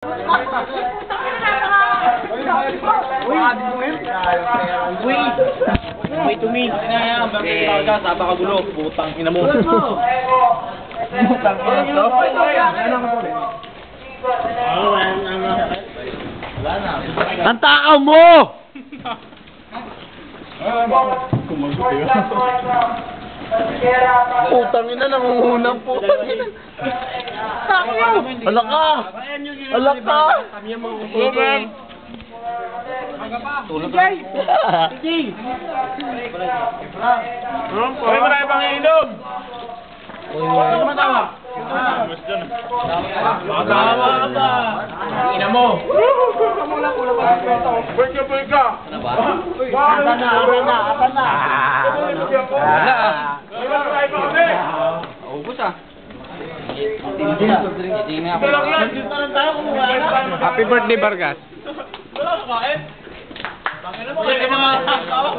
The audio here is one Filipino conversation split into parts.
Wait to me. Saba ka gulo. Butang ina mo. Butang ina mo. Ang takaw mo! Putang ina, nangungunang putang ina. Alak ka! Alak ka! Sige! Sige! Hoy, marami pang iinom! Ano matawa? Matawa ba? Ina mo! Break ka! Ano ba? Ata na! Ubus ah! Happy birthday, Vargas! Wala ka kain? Bakit na mo? Bakit mga tao?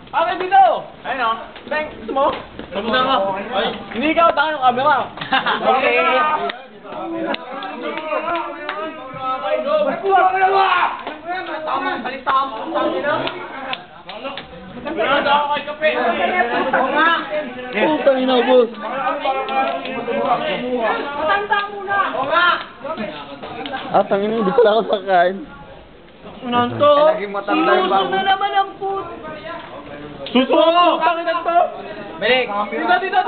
Bakit dito? Ayun o. Bang, gusto mo? Gusto mo? Hindi ikaw, tayo yung camera. Okay. Balipuha ka na ba? Tama, balita mo. Pinada ako kay kape. Oo nga. Putang ina, boss. Matanda muna. Oo nga. Tangina, hindi pala ako sakain. Unanto. Sinuso na naman ang put. Suso mo! Bakit to? Belik. Dito.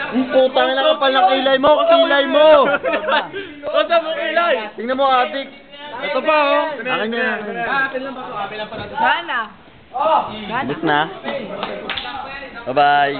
Ang putang ina ka pala ng kilay mo. Kilay mo! Basta mo kilay. Tingnan mo, atik. Ito pa oh. Akin na. Atin lang ba ito? Atin lang pa natin. Sana. Bus na. Bye-bye.